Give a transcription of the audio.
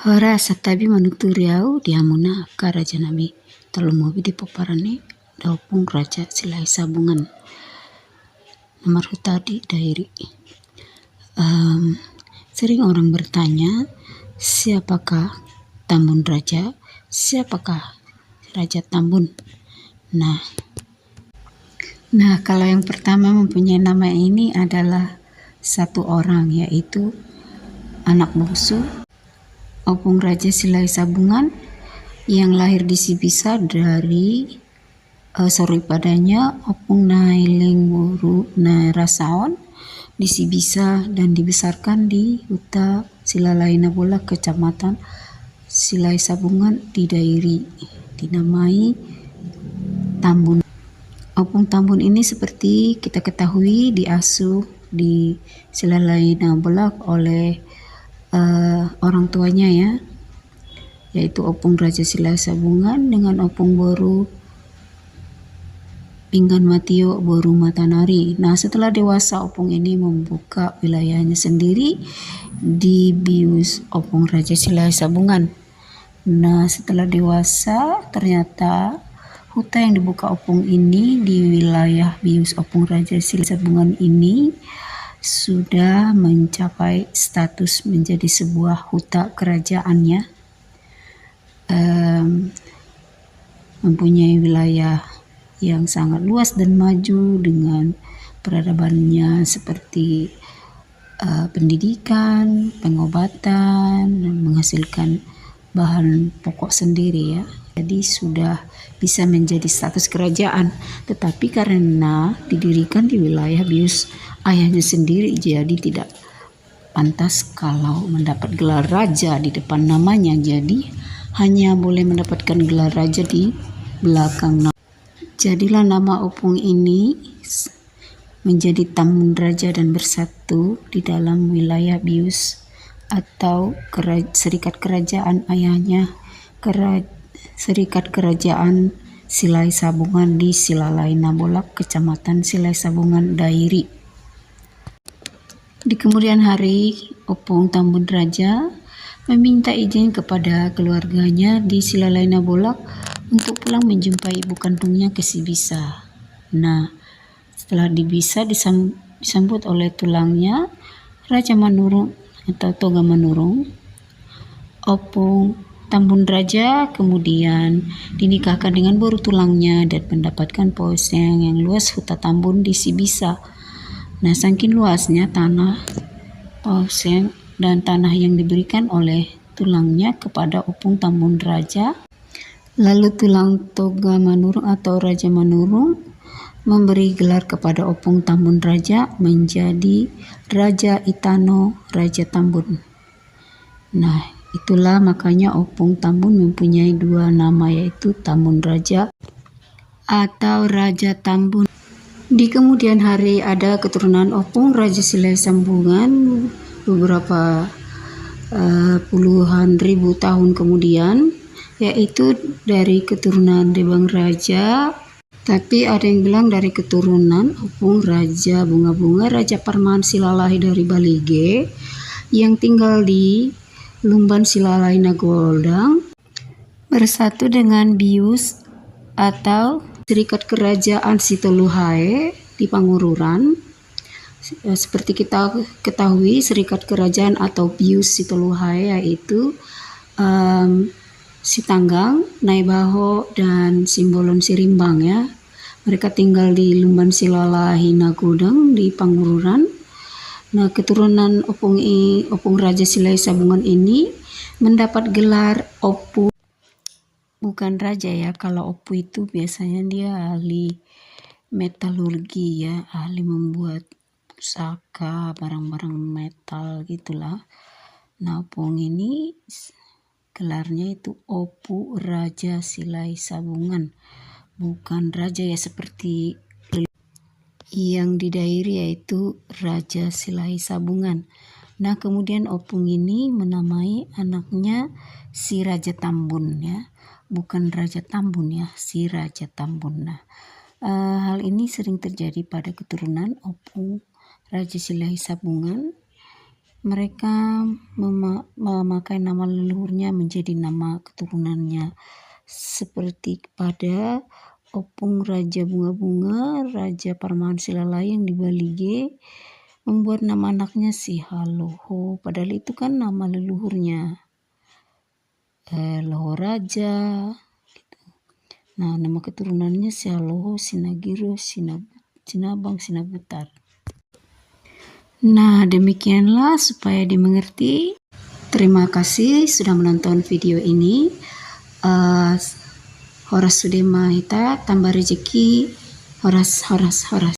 Hora satabi manuturiau diamuna karaja nami talumobi di poparani daupung raja silai sabungan nomor hutadi dairi. Sering orang bertanya, siapakah Tambun Raja? Siapakah Raja Tambun? Nah, kalau yang pertama mempunyai nama ini adalah satu orang, yaitu anak bungsu Opung Raja Silai Sabungan yang lahir di Sibisa dari sorry padanya Opung Nailing Wuru Rasaon di Sibisa dan dibesarkan di Huta Silalai Nabola, Kecamatan Silai Sabungan di Dairi, dinamai Tambun. Opung Tambun ini seperti kita ketahui diasuh di Silalai Nabola oleh orang tuanya ya, yaitu Opung Raja Silai Sabungan dengan Opung Boru Pinggan Matio Boru Matanari. Nah, setelah dewasa Opung ini membuka wilayahnya sendiri di Bius Opung Raja Silai Sabungan. Nah, setelah dewasa ternyata huta yang dibuka Opung ini di wilayah Bius Opung Raja Silai Sabungan ini sudah mencapai status menjadi sebuah huta kerajaannya, mempunyai wilayah yang sangat luas dan maju dengan peradabannya seperti pendidikan, pengobatan, dan menghasilkan bahan pokok sendiri ya. Jadi sudah bisa menjadi status kerajaan, tetapi karena didirikan di wilayah Bius ayahnya sendiri, jadi tidak pantas kalau mendapat gelar raja di depan namanya, jadi hanya boleh mendapatkan gelar raja di belakang nama. Jadilah nama Opung ini menjadi Tambun Raja dan bersatu di dalam wilayah Bius atau serikat kerajaan ayahnya, serikat kerajaan Silai Sabungan di Silalai Nabolak, Kecamatan Silai Sabungan, Dairi. Di kemudian hari, Opung Tambun Raja meminta izin kepada keluarganya di Silalai Nabolak untuk pulang menjumpai ibu kandungnya ke Sibisa. Nah, setelah di Bisa disambut oleh tulangnya Raja Manurung atau Toga Manurung. Opung Tambun Raja kemudian dinikahkan dengan boru tulangnya dan mendapatkan poseng yang luas huta Tambun di Sibisa. Nah, saking luasnya tanah, poseng dan tanah yang diberikan oleh tulangnya kepada Opung Tambun Raja, lalu tulang Toga Manurung atau Raja Manurung memberi gelar kepada Opung Tambun Raja menjadi Raja Itano Raja Tambun. Nah, itulah makanya Opung Tambun mempunyai dua nama, yaitu Tambun Raja atau Raja Tambun. Di kemudian hari ada keturunan Opung Raja Silai Sabungan beberapa puluhan ribu tahun kemudian, yaitu dari keturunan Debang Raja, tapi ada yang bilang dari keturunan Opung Raja Bunga-Bunga Raja Parman Silalahi dari Balige yang tinggal di Lumban Silalai Nagoldang bersatu dengan Bius atau serikat kerajaan Situluhae di Pangururan. Seperti kita ketahui, serikat kerajaan atau Bius Situluhae yaitu Sitanggang, Naibaho, dan Simbolon Sirimbang ya. Mereka tinggal di Lumban Silalahi Nagodang di Pangururan. Nah, keturunan Opung Raja Silai Sabungan ini mendapat gelar Opu, bukan raja ya. Kalau Opu itu biasanya dia ahli metalurgi ya, ahli membuat pusaka, barang-barang metal gitulah. Nah, Opung ini gelarnya itu Opu Raja Silai Sabungan, bukan raja ya seperti yang di Dairi yaitu Raja Silai Sabungan. Nah, kemudian Opung ini menamai anaknya si Raja Tambun ya, bukan Raja Tambun ya, si Raja Tambun. Nah, hal ini sering terjadi pada keturunan Opung Raja Silai Sabungan mereka memakai nama leluhurnya menjadi nama keturunannya. Seperti pada Opung Raja Bunga-Bunga, Raja Parmaan Silalai yang di Balige membuat nama anaknya Sihaloho, padahal itu kan nama leluhurnya, Loho Raja. Nah, nama keturunannya Sihaloho, Sinagiro, Sinabang, Sinabutar. Nah, demikianlah supaya dimengerti. Terima kasih sudah menonton video ini. Horas Sudema Hita, tambah rezeki, horas.